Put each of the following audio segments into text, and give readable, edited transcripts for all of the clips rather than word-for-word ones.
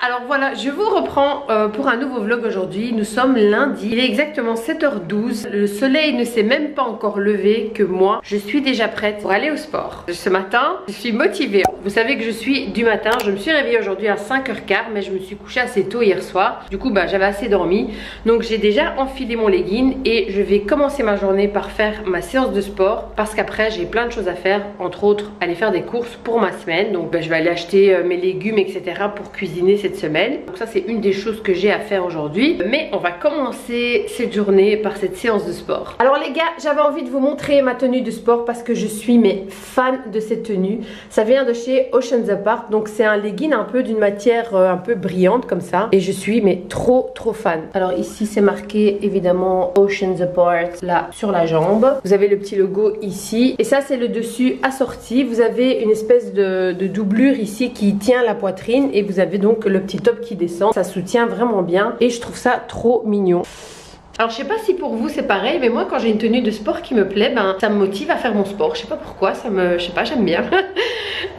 alors voilà, je vous reprends pour un nouveau vlog aujourd'hui. Nous sommes lundi, il est exactement 7h12. Le soleil ne s'est même pas encore levé que moi, je suis déjà prête pour aller au sport. Ce matin, je suis motivée. Vous savez que je suis du matin, je me suis réveillée aujourd'hui à 5h15, mais je me suis couchée assez tôt hier soir. Du coup, j'avais assez dormi. Donc j'ai déjà enfilé mon legging et je vais commencer ma journée par faire ma séance de sport parce qu'après j'ai plein de choses à faire, entre autres aller faire des courses pour ma semaine. Donc je vais aller acheter mes légumes, etc. pour cuisiner cette semaine. Donc ça c'est une des choses que j'ai à faire aujourd'hui. Mais on va commencer cette journée par cette séance de sport. Alors les gars, j'avais envie de vous montrer ma tenue de sport parce que je suis fan de cette tenue. Ça vient de chez Oceans Apart. Donc c'est un legging un peu d'une matière un peu brillante comme ça. Et je suis trop fan. Alors ici c'est marqué évidemment Oceans Apart là sur la jambe. Vous avez le petit logo ici. Et ça c'est le dessus assorti. Vous avez une espèce de doublure ici qui tient la poitrine. Et vous avez donc le petit top qui descend. Ça soutient vraiment bien. Et je trouve ça trop mignon. Alors je sais pas si pour vous c'est pareil, mais moi quand j'ai une tenue de sport qui me plaît, ça me motive à faire mon sport. Je sais pas pourquoi, je sais pas, j'aime bien.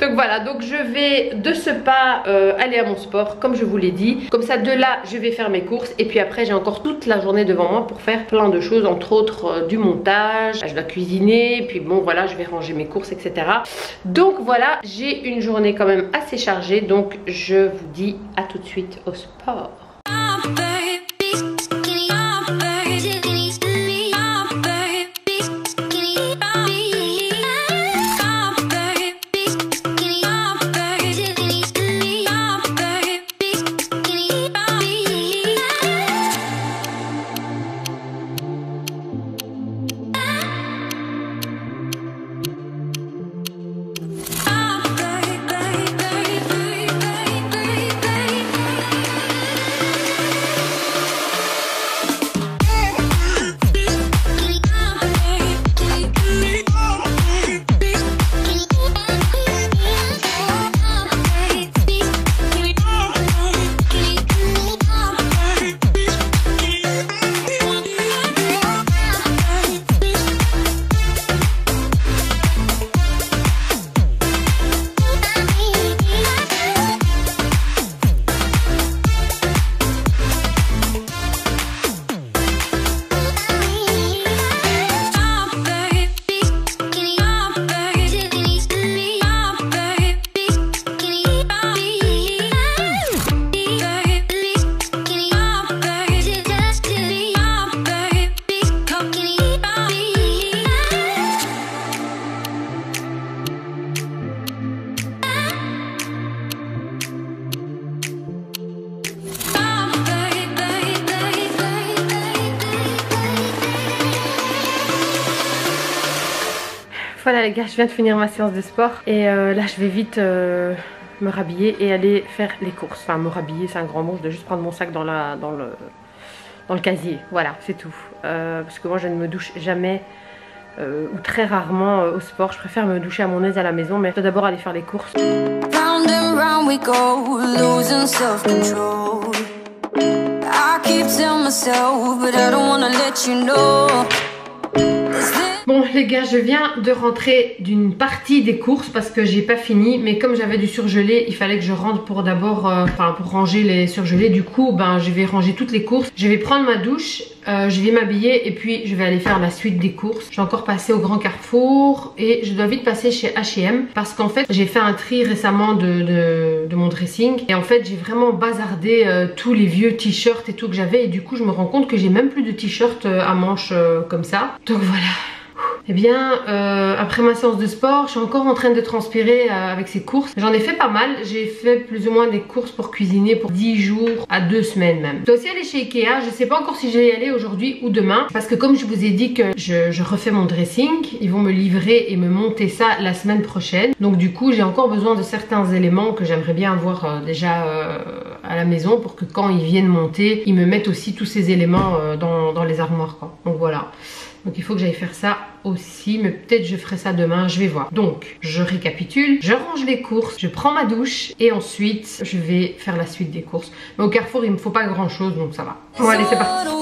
Donc voilà, donc je vais de ce pas aller à mon sport comme je vous l'ai dit. Comme ça de là je vais faire mes courses et puis après j'ai encore toute la journée devant moi pour faire plein de choses, entre autres du montage. Je dois cuisiner, puis bon voilà, je vais ranger mes courses, etc. Donc voilà, j'ai une journée quand même assez chargée, donc je vous dis à tout de suite au sport. Voilà les gars, je viens de finir ma séance de sport et là je vais vite me rhabiller et aller faire les courses. Enfin me rhabiller c'est un grand mot, je dois juste prendre mon sac dans le casier. Voilà, c'est tout. Parce que moi je ne me douche jamais ou très rarement au sport. Je préfère me doucher à mon aise à la maison, mais je dois d'abord aller faire les courses. Round and round we go, losing self-control. I keep telling myself, but I don't wanna let you know. Bon les gars, je viens de rentrer d'une partie des courses parce que j'ai pas fini, mais comme j'avais du surgelé, il fallait que je rentre pour d'abord, pour ranger les surgelés. Du coup, je vais ranger toutes les courses. Je vais prendre ma douche, je vais m'habiller et puis je vais aller faire la suite des courses. Je vais encore passer au Grand Carrefour et je dois vite passer chez H&M parce qu'en fait j'ai fait un tri récemment de mon dressing et en fait j'ai vraiment bazardé tous les vieux t-shirts et tout que j'avais et du coup je me rends compte que j'ai même plus de t-shirts à manches comme ça. Donc voilà. Eh bien, après ma séance de sport, je suis encore en train de transpirer avec ces courses. J'en ai fait pas mal. J'ai fait plus ou moins des courses pour cuisiner pour 10 jours à 2 semaines même. Je dois aussi aller chez Ikea. Je sais pas encore si je vais y aller aujourd'hui ou demain. Parce que comme je vous ai dit que je refais mon dressing, ils vont me livrer et me monter ça la semaine prochaine. Donc du coup, j'ai encore besoin de certains éléments que j'aimerais bien avoir déjà à la maison pour que quand ils viennent monter, ils me mettent aussi tous ces éléments dans les armoires, quoi. Donc voilà. Donc il faut que j'aille faire ça aussi, mais peut-être je ferai ça demain, je vais voir. Donc je récapitule, je range les courses, je prends ma douche et ensuite je vais faire la suite des courses. Mais au Carrefour il me faut pas grand chose, donc ça va. Bon allez, c'est parti.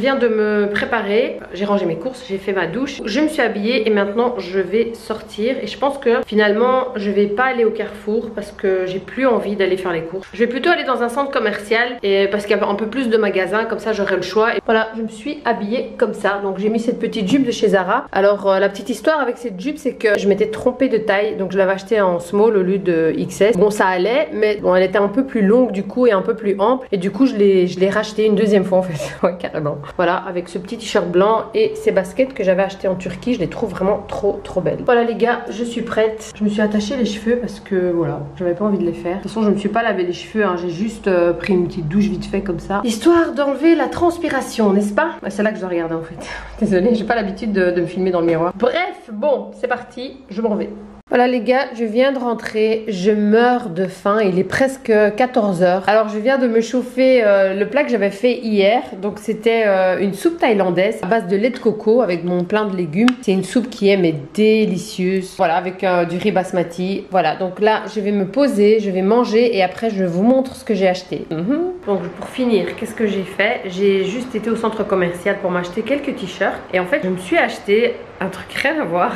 viens de me préparer, j'ai rangé mes courses, j'ai fait ma douche, je me suis habillée et maintenant je vais sortir. Et je pense que finalement je vais pas aller au Carrefour parce que j'ai plus envie d'aller faire les courses. Je vais plutôt aller dans un centre commercial et parce qu'il y a un peu plus de magasins, comme ça j'aurai le choix. Et voilà, je me suis habillée comme ça. Donc j'ai mis cette petite jupe de chez Zara. Alors la petite histoire avec cette jupe, c'est que je m'étais trompée de taille, donc je l'avais achetée en small au lieu de XS. Bon, ça allait, mais bon, elle était un peu plus longue du coup et un peu plus ample. Et du coup je l'ai racheté une deuxième fois en fait. Ouais, carrément. Voilà, avec ce petit t-shirt blanc et ces baskets que j'avais acheté en Turquie. Je les trouve vraiment trop belles. Voilà les gars, je suis prête. Je me suis attachée les cheveux parce que voilà, j'avais pas envie de les faire. De toute façon je me suis pas lavé les cheveux, hein. J'ai juste pris une petite douche vite fait comme ça, histoire d'enlever la transpiration, n'est-ce pas? C'est là que je dois regarder en fait. Désolée, j'ai pas l'habitude de me filmer dans le miroir. Bref, bon, c'est parti, je m'en vais. Voilà les gars, je viens de rentrer, je meurs de faim, il est presque 14 h. Alors je viens de me chauffer le plat que j'avais fait hier. Donc c'était une soupe thaïlandaise à base de lait de coco avec mon plein de légumes. C'est une soupe qui est mais délicieuse. Voilà, avec du riz basmati. Voilà, donc là je vais me poser, je vais manger et après je vous montre ce que j'ai acheté. Donc pour finir, qu'est-ce que j'ai fait? J'ai juste été au centre commercial pour m'acheter quelques t-shirts. Et en fait je me suis acheté un truc rien à voir.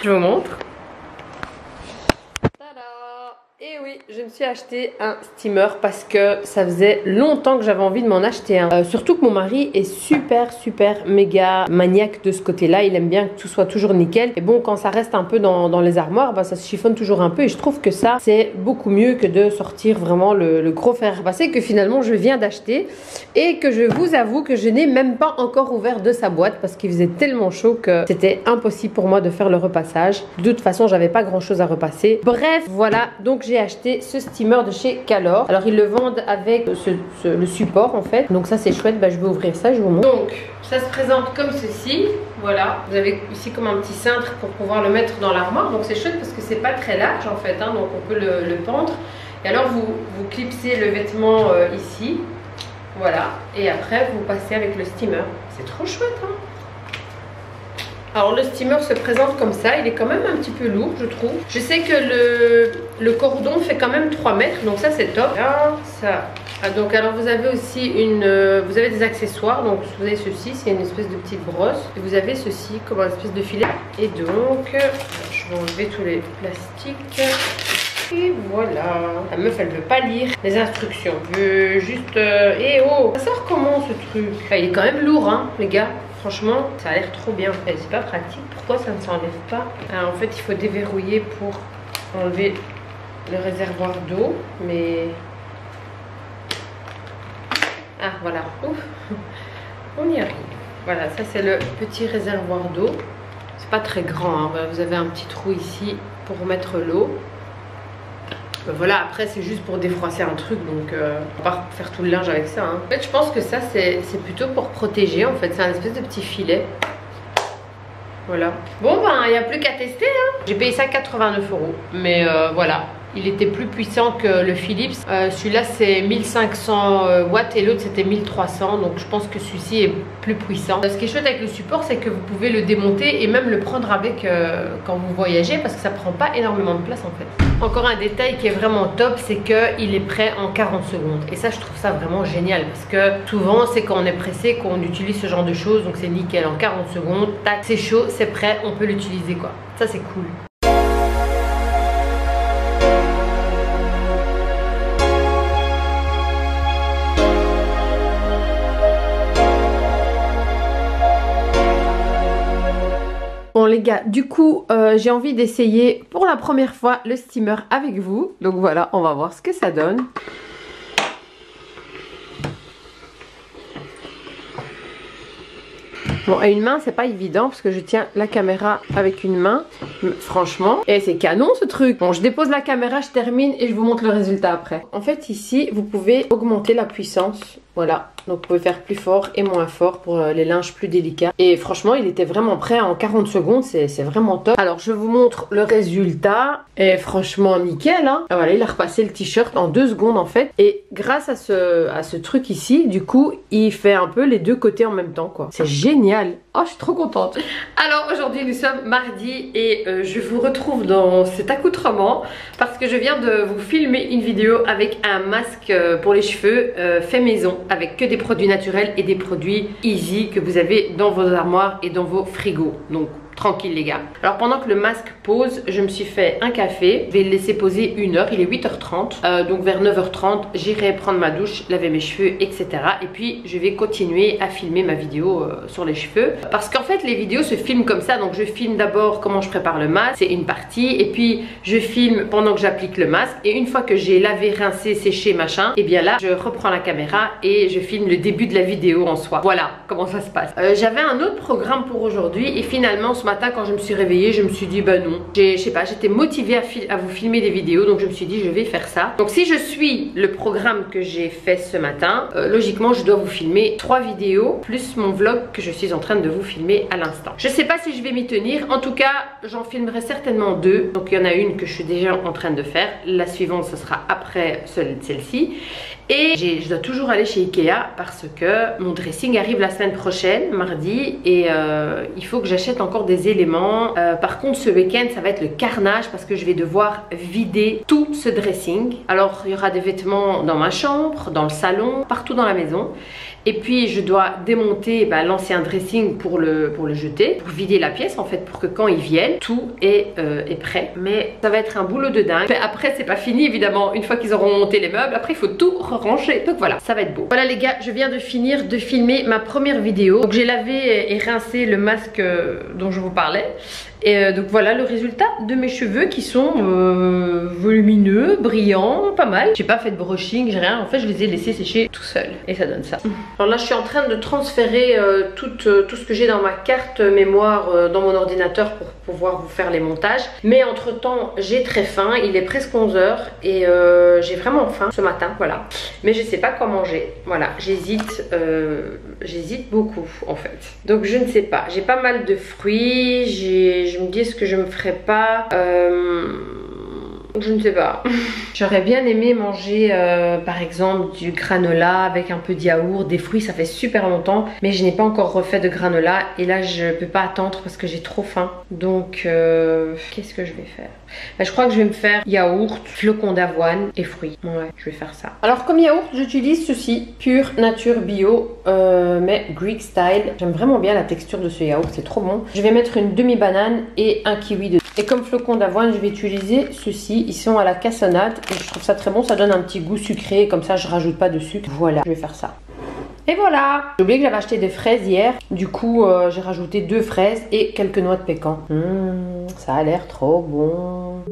Je vous montre. Et oui, je me suis acheté un steamer parce que ça faisait longtemps que j'avais envie de m'en acheter un. Surtout que mon mari est super méga maniaque de ce côté-là. Il aime bien que tout soit toujours nickel. Et bon, quand ça reste un peu dans les armoires, bah, ça se chiffonne toujours un peu. Et je trouve que ça, c'est beaucoup mieux que de sortir vraiment le gros fer à repasser que finalement je viens d'acheter. Et que je vous avoue que je n'ai même pas encore ouvert de sa boîte parce qu'il faisait tellement chaud que c'était impossible pour moi de faire le repassage. De toute façon, j'avais pas grand-chose à repasser. Bref, voilà. Donc j'ai acheté ce steamer de chez Calor. Alors ils le vendent avec le support en fait. Donc ça c'est chouette, bah, je vais ouvrir ça, je vous montre. Donc ça se présente comme ceci. Voilà, vous avez ici comme un petit cintre pour pouvoir le mettre dans l'armoire. Donc c'est chouette parce que c'est pas très large en fait, hein, donc on peut le pendre. Et alors vous clipsez le vêtement ici. Voilà, et après vous passez avec le steamer. C'est trop chouette, hein. Alors le steamer se présente comme ça, il est quand même un petit peu lourd je trouve. Je sais que le cordon fait quand même 3 mètres, donc ça c'est top. Là, ça. Ah, donc alors vous avez aussi vous avez des accessoires, donc vous avez ceci, c'est une espèce de petite brosse. Et vous avez ceci comme une espèce de filet. Et donc, je vais enlever tous les plastiques. Et voilà. La meuf elle veut pas lire les instructions. Elle veut juste... Eh oh, ça sort comment ce truc? Enfin, il est quand même lourd hein les gars. Franchement, ça a l'air trop bien. C'est pas pratique. Pourquoi ça ne s'enlève pas? Alors, en fait, il faut déverrouiller pour enlever le réservoir d'eau. Mais... Ah, voilà. Ouf. On y arrive. Voilà, ça c'est le petit réservoir d'eau. C'est pas très grand. Hein. Vous avez un petit trou ici pour mettre l'eau. Voilà, après c'est juste pour défroisser un truc, donc on va pas faire tout le linge avec ça hein. En fait je pense que ça c'est plutôt pour protéger en fait, c'est un espèce de petit filet. Voilà. Bon ben il n'y a plus qu'à tester hein. J'ai payé ça 89 €, mais voilà. Il était plus puissant que le Philips. Celui-là c'est 1500 watts et l'autre c'était 1300. Donc je pense que celui-ci est plus puissant. Ce qui est chouette avec le support, c'est que vous pouvez le démonter et même le prendre avec quand vous voyagez, parce que ça prend pas énormément de place en fait. Encore un détail qui est vraiment top, c'est qu'il est prêt en 40 secondes. Et ça je trouve ça vraiment génial, parce que souvent c'est quand on est pressé qu'on utilise ce genre de choses. Donc c'est nickel, en 40 secondes, tac, c'est chaud, c'est prêt, on peut l'utiliser quoi. Ça c'est cool. Bon les gars, du coup j'ai envie d'essayer pour la première fois le steamer avec vous. Donc voilà, on va voir ce que ça donne. Bon, à une main c'est pas évident parce que je tiens la caméra avec une main. Franchement, et c'est canon ce truc. Bon, je dépose la caméra, je termine et je vous montre le résultat après. En fait ici vous pouvez augmenter la puissance. Voilà, donc vous pouvez faire plus fort et moins fort pour les linges plus délicats. Et franchement il était vraiment prêt en 40 secondes, c'est vraiment top. Alors je vous montre le résultat. Et franchement nickel hein. Voilà, il a repassé le t-shirt en 2 secondes en fait. Et grâce à ce truc ici, du coup il fait un peu les deux côtés en même temps quoi. C'est génial. Oh, je suis trop contente. Alors aujourd'hui nous sommes mardi et je vous retrouve dans cet accoutrement parce que je viens de vous filmer une vidéo avec un masque pour les cheveux fait maison. avec que des produits naturels et des produits easy que vous avez dans vos armoires et dans vos frigos. Donc tranquille les gars. Alors pendant que le masque pose, je me suis fait un café. Je vais le laisser poser 1 heure, il est 8h30. Donc vers 9h30, j'irai prendre ma douche, laver mes cheveux, etc. Et puis je vais continuer à filmer ma vidéo sur les cheveux. Parce qu'en fait les vidéos se filment comme ça. Donc je filme d'abord comment je prépare le masque, c'est une partie. Et puis je filme pendant que j'applique le masque. Et une fois que j'ai lavé, rincé, séché, machin, et bien là je reprends la caméra et je filme le début de la vidéo en soi. Voilà comment ça se passe. J'avais un autre programme pour aujourd'hui et finalement ce matin quand je me suis réveillée, je me suis dit bah non, je sais pas, j'étais motivée à vous filmer des vidéos, donc je me suis dit je vais faire ça. Donc si je suis le programme que j'ai fait ce matin, logiquement je dois vous filmer 3 vidéos plus mon vlog que je suis en train de vous filmer à l'instant. Je sais pas si je vais m'y tenir, en tout cas j'en filmerai certainement 2. Donc il y en a une que je suis déjà en train de faire, la suivante ce sera après celle-ci. Et je dois toujours aller chez Ikea parce que mon dressing arrive la semaine prochaine, mardi, et il faut que j'achète encore des éléments. Par contre ce week-end ça va être le carnage parce que je vais devoir vider tout ce dressing. Alors il y aura des vêtements dans ma chambre, dans le salon, partout dans la maison. Et puis je dois démonter l'ancien dressing pour le jeter, pour vider la pièce en fait, pour que quand ils viennent, tout est prêt. Mais ça va être un boulot de dingue. Mais après c'est pas fini évidemment, une fois qu'ils auront monté les meubles, après il faut tout ranger. Donc voilà, ça va être beau. Voilà les gars, je viens de finir de filmer ma première vidéo. Donc j'ai lavé et rincé le masque dont je vous parlais. Et donc voilà le résultat de mes cheveux qui sont volumineux, brillants, pas mal. J'ai pas fait de brushing, j'ai rien. En fait je les ai laissés sécher tout seul et ça donne ça. Alors là je suis en train de transférer tout ce que j'ai dans ma carte mémoire dans mon ordinateur pour pouvoir vous faire les montages. Mais entre temps j'ai très faim, il est presque 11 h et j'ai vraiment faim ce matin, voilà. Mais je sais pas quoi manger, voilà, j'hésite beaucoup en fait. Donc je ne sais pas, j'ai pas mal de fruits, je me dis ce que je me ferais pas. Je ne sais pas. J'aurais bien aimé manger par exemple du granola avec un peu de yaourt, des fruits, ça fait super longtemps. Mais je n'ai pas encore refait de granola et là je peux pas attendre parce que j'ai trop faim. Donc qu'est-ce que je vais faire? Je crois que je vais me faire yaourt, flocons d'avoine et fruits. Ouais, je vais faire ça. Alors comme yaourt, j'utilise ceci, Pure Nature Bio, mais Greek Style. J'aime vraiment bien la texture de ce yaourt, c'est trop bon. Je vais mettre une demi-banane et un kiwi dedans. Et comme flocons d'avoine, je vais utiliser ceux-ci. Ils sont à la cassonade et je trouve ça très bon. Ça donne un petit goût sucré. Comme ça, je rajoute pas de sucre. Voilà, je vais faire ça. Et voilà. J'ai oublié que j'avais acheté des fraises hier. Du coup, j'ai rajouté 2 fraises et quelques noix de pécan. Ça a l'air trop bon.